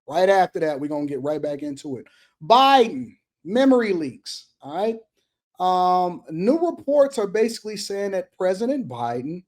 Right after that, we're going to get right back into it. Biden, memory leaks. All right. New reports are basically saying that President Biden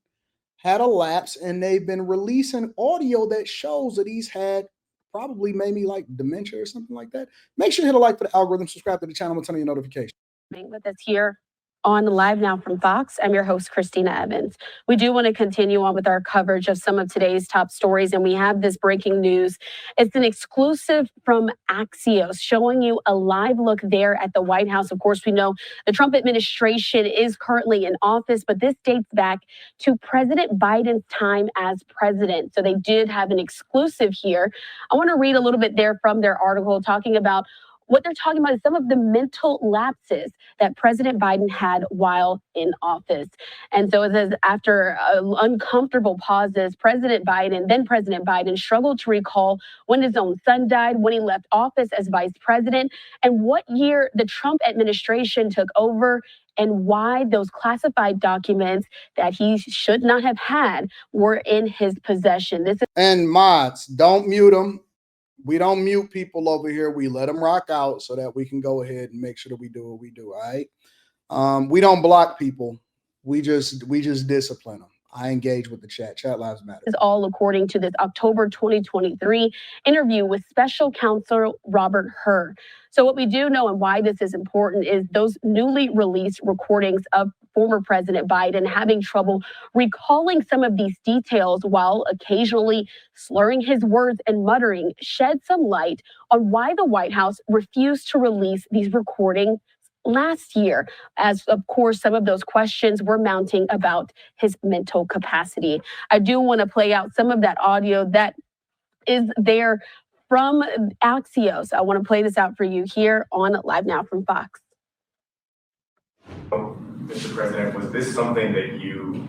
had a lapse, and they've been releasing audio that shows that he's had probably maybe like dementia or something like that. Make sure you hit a like for the algorithm, subscribe to the channel, and turn on your notifications. With us here on Live Now from Fox. I'm your host, Christina Evans. We do want to continue on with our coverage of some of today's top stories, and we have this breaking news. It's an exclusive from Axios showing you a live look there at the White House. Of course, we know the Trump administration is currently in office, but this dates back to President Biden's time as president. So they did have an exclusive here. I want to read a little bit there from their article talking about what they're talking about is some of the mental lapses that President Biden had while in office. And so it says, after uncomfortable pauses, President Biden struggled to recall when his own son died, when he left office as vice president, and what year the Trump administration took over, and why those classified documents that he should not have had were in his possession. And mods, don't mute them. We don't mute people over here. We let them rock out so that we can go ahead and make sure that we do what we do. All right. We don't block people. We just discipline them. I engage with the chat. Chat lives matter. Is all according to this October 2023 interview with special counsel Robert Hur. So what we do know and why this is important is those newly released recordings of former President Biden having trouble recalling some of these details while occasionally slurring his words and muttering shed some light on why the White House refused to release these recordings last year, as of course some of those questions were mounting about his mental capacity. I do want to play out some of that audio that is there from Axios. I want to play this out for you here on Live Now from Fox. Mr. President, was this something that you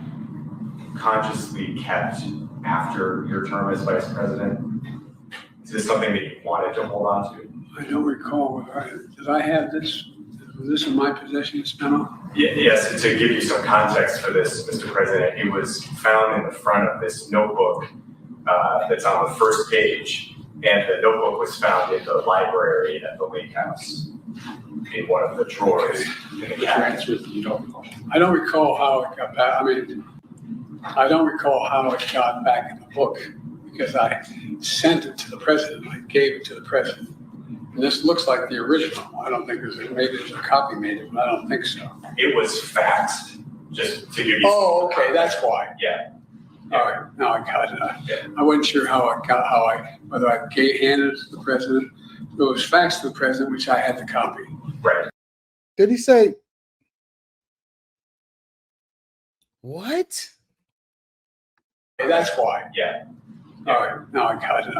consciously kept after your term as vice president? Is this something that you wanted to hold on to? I don't recall. Did I have this? Was this in my possession, this memo? Yes, to give you some context for this, Mr. President, it was found in the front of this notebook that's on the first page, and the notebook was found in the library at the Lake House in one of the drawers in the cabinet. I don't recall how it got back. I mean, I don't recall how it got back in the book because I sent it to the president. I gave it to the president. And this looks like the original. I don't think maybe there's a copy made it, but I don't think so. It was faxed, just to give you. Oh, okay, that's why. Yeah. All right, now I got it. I wasn't sure whether I handed it to the president. It was faxed to the president, which I had the copy. Right. Did he say what? That's why. Yeah. All right, now I got it.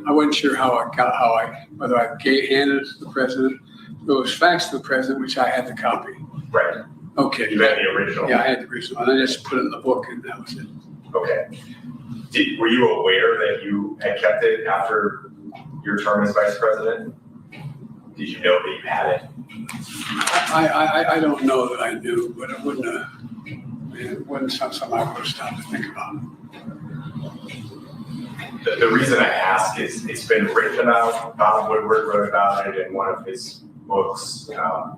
I wasn't sure whether I handed it to the president. It was faxed to the president, which I had the copy. Right. Okay. You had the original. Yeah, I had the original, and I just put it in the book, and that was it. Okay. Were you aware that you had kept it after your term as vice president? Did you know that you had it? I don't know that I knew, but it wasn't something I would have stopped to think about. The reason I ask is it's been written about. Bob Woodward wrote about it in one of his books.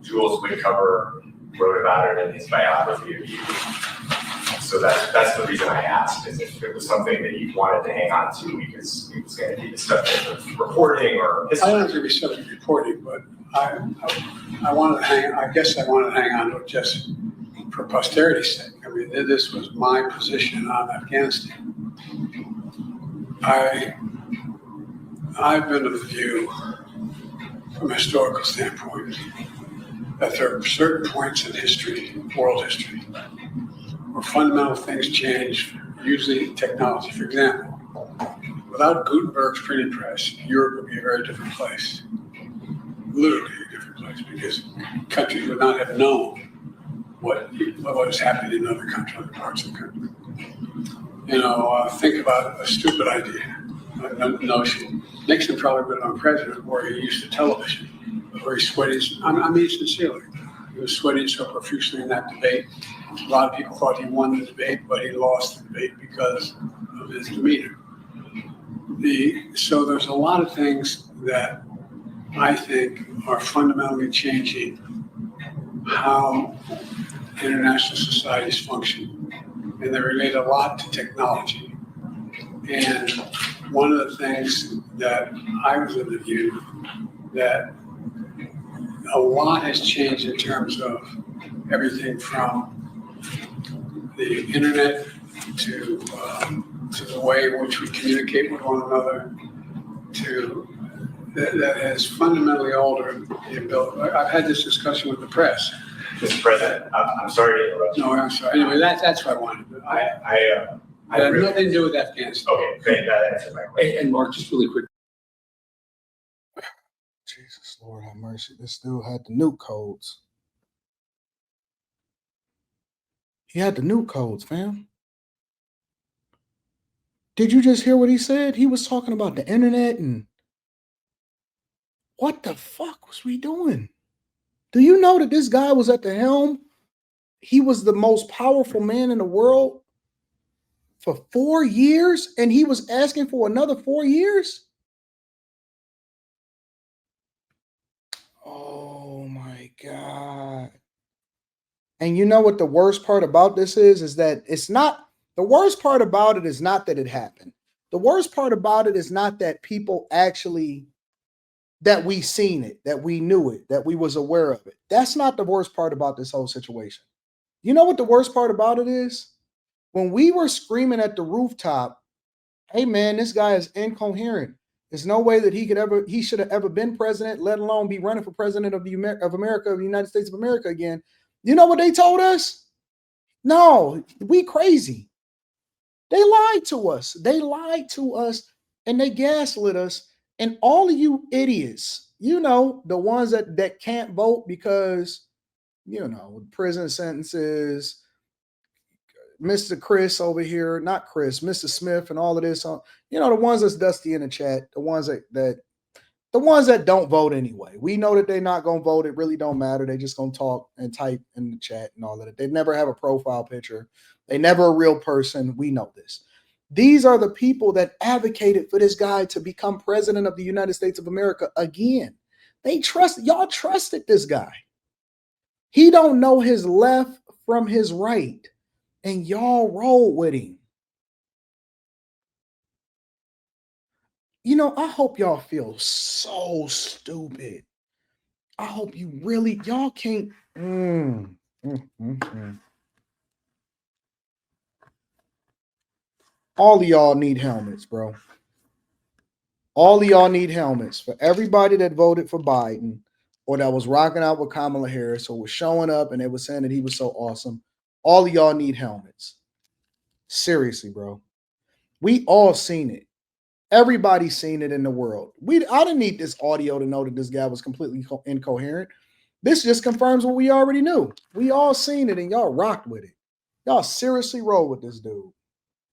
Jules Whitcover wrote about it in his biography of you. So that's the reason I asked, is if it was something that you wanted to hang on to because it was going to be the subject of reporting or history. I don't have to be subject to reporting, but I wanted to hang. I guess I wanted to hang on to it just for posterity's sake. I mean, this was my position on Afghanistan. I've been of the view, from a historical standpoint, that there are certain points in history, world history, where fundamental things change, usually technology. For example, without Gutenberg's printing press, Europe would be a very different place. Literally a different place, because countries would not have known what was happening in other parts of the country. Think about a stupid idea, a notion. Nixon probably would have been president where he used to television, where he sweated. I mean, sincerely, he was sweating so profusely in that debate. A lot of people thought he won the debate, but he lost the debate because of his demeanor. So there's a lot of things that I think are fundamentally changing how international societies function, and they relate a lot to technology. And one of the things that I was of the view that a lot has changed in terms of everything from the internet to the way in which we communicate with one another, to that has fundamentally altered the ability. I've had this discussion with the press. Mr. President, I'm sorry to interrupt. No, I'm sorry. Anyway, that's what I wanted. I had really, nothing to do with Afghanistan. okay, great, that answers my question. And Mark, just really quick. Jesus, Lord have mercy. This dude had the nuke codes. He had the nuke codes, fam. Did you just hear what he said? He was talking about the internet and what the fuck was we doing? Do you know that this guy was at the helm? He was the most powerful man in the world for 4 years, and he was asking for another 4 years? Oh my God. And you know what the worst part about this is that it's not, the worst part about it is not that it happened. The worst part about it is not that people actually, that we seen it, that we knew it, that we was aware of it. That's not the worst part about this whole situation. You know what the worst part about it is? When we were screaming at the rooftop, hey man, this guy is incoherent. There's no way that he should have ever been president, let alone be running for president of the United States of America again. You know what they told us? No, we crazy. They lied to us. They lied to us and they gaslit us. And all of you idiots, you know, the ones that can't vote because, you know, prison sentences, Mr. Chris over here, not Chris, Mr. Smith and all of this, you know, the ones that's dusty in the chat, the ones that don't vote anyway. We know that they're not going to vote. It really don't matter. They just going to talk and type in the chat and all of that. They never have a profile picture. They never a real person. We know this. These are the people that advocated for this guy to become president of the United States of America again. Y'all trusted this guy. He don't know his left from his right. And y'all roll with him. You know, I hope y'all feel so stupid. I hope you really, y'all can't. All of y'all need helmets, bro. All of y'all need helmets. For everybody that voted for Biden or that was rocking out with Kamala Harris or was showing up and they were saying that he was so awesome, all of y'all need helmets. Seriously, bro. We all seen it. Everybody's seen it in the world. I didn't need this audio to know that this guy was completely incoherent. This just confirms what we already knew. We all seen it and y'all rocked with it. Y'all seriously roll with this dude.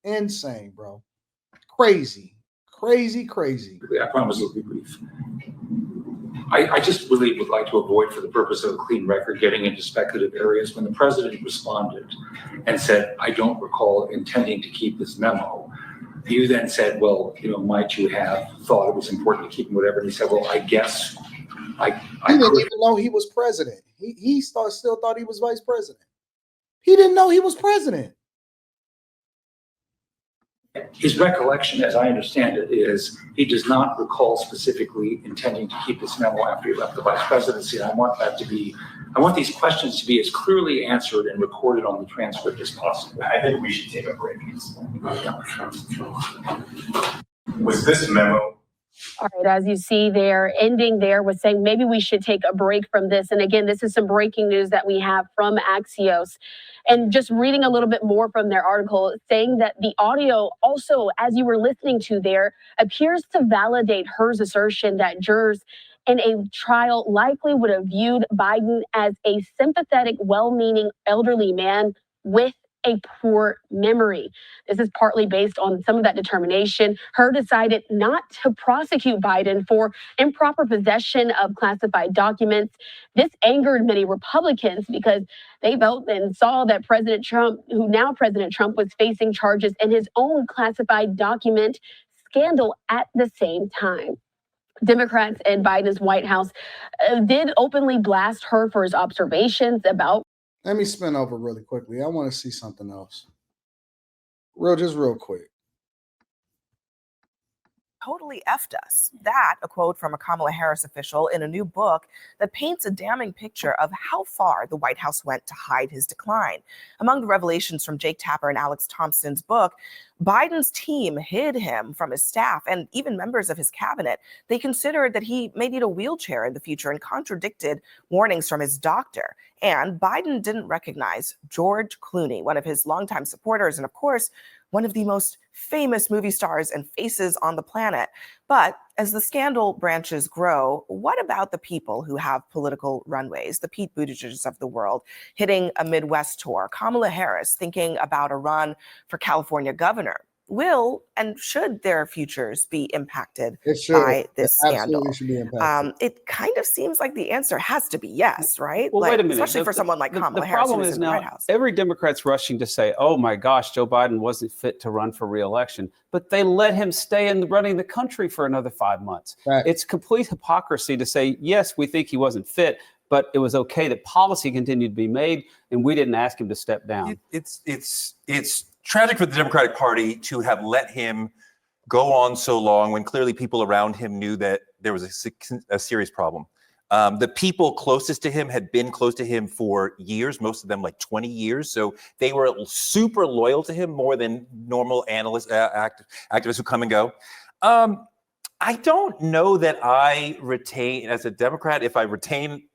Insane, bro. Crazy. Crazy. I promise it'll be brief. I just really would like to avoid, for the purpose of a clean record, getting into speculative areas. When the president responded and said, I don't recall intending to keep this memo, you then said, well, you know, might you have thought it was important to keep him, whatever? And he said, well, I guess I didn't even know he was president. He still thought he was vice president. He didn't know he was president. His recollection, as I understand it, is he does not recall specifically intending to keep this memo after he left the vice presidency. And I want these questions to be as clearly answered and recorded on the transcript as possible. I think we should take a break. Was this memo? All right, as you see there, ending there with saying maybe we should take a break from this. And again, this is some breaking news that we have from Axios. And just reading a little bit more from their article, saying that the audio also, as you were listening to there, appears to validate Hur's assertion that jurors in a trial likely would have viewed Biden as a sympathetic, well-meaning elderly man with a poor memory. This is partly based on some of that determination. Hur decided not to prosecute Biden for improper possession of classified documents. This angered many Republicans because they felt and saw that President Trump was facing charges in his own classified document scandal at the same time. Democrats in Biden's White House did openly blast her for his observations about. Let me spin over really quickly. I want to see something else. Just real quick. Totally effed us. That, a quote from a Kamala Harris official in a new book that paints a damning picture of how far the White House went to hide his decline. Among the revelations from Jake Tapper and Alex Thompson's book, Biden's team hid him from his staff and even members of his cabinet. They considered that he may need a wheelchair in the future and contradicted warnings from his doctor. And Biden didn't recognize George Clooney, one of his longtime supporters, and of course, one of the most famous movie stars and faces on the planet. But as the scandal branches grow, what about the people who have political runways, the Pete Buttigieg's of the world, hitting a Midwest tour, Kamala Harris thinking about a run for California governor? Will and should their futures be impacted by this scandal? Should be impacted. It kind of seems like the answer has to be yes, right? Well, like, wait a minute. Especially for someone like Kamala Harris, problem who's is in the now White House. every Democrat's rushing to say, "Oh my gosh, Joe Biden wasn't fit to run for re-election," but they let him stay in running the country for another 5 months. Right. It's complete hypocrisy to say, "Yes, we think he wasn't fit, but it was okay that policy continued to be made, and we didn't ask him to step down." It's tragic for the Democratic Party to have let him go on so long when clearly people around him knew that there was a serious problem. The people closest to him had been close to him for years, most of them like 20 years. So they were super loyal to him, more than normal analysts, activists who come and go. I don't know that I retain, as a Democrat, if I retain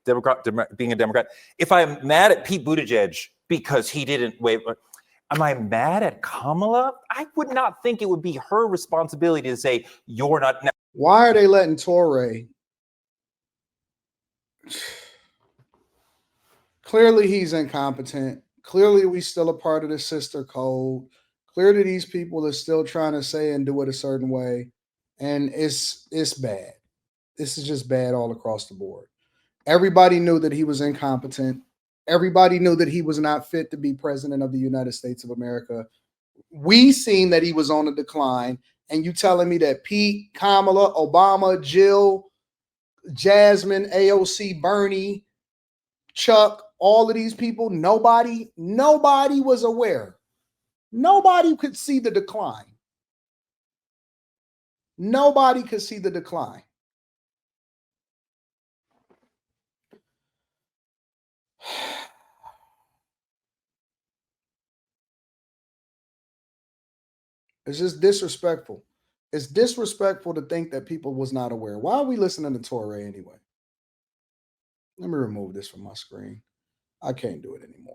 being a Democrat, if I'm mad at Pete Buttigieg because he didn't wait. Am I mad at Kamala? I would not think it would be her responsibility to say, you're not. Why are they letting Torre? Clearly, he's incompetent. Clearly, we still a part of the sister code. Clearly, these people are still trying to say and do it a certain way. And it's bad. This is just bad all across the board. Everybody knew that he was incompetent. Everybody knew that he was not fit to be president of the United States of America. We seen that he was on a decline. And you telling me that Pete, Kamala, Obama, Jill, Jasmine, AOC, Bernie, Chuck, all of these people, nobody was aware. Nobody could see the decline. Nobody could see the decline. It's just disrespectful. It's disrespectful to think that people was not aware. Why are we listening to Torre anyway? Let me remove this from my screen. I can't do it anymore.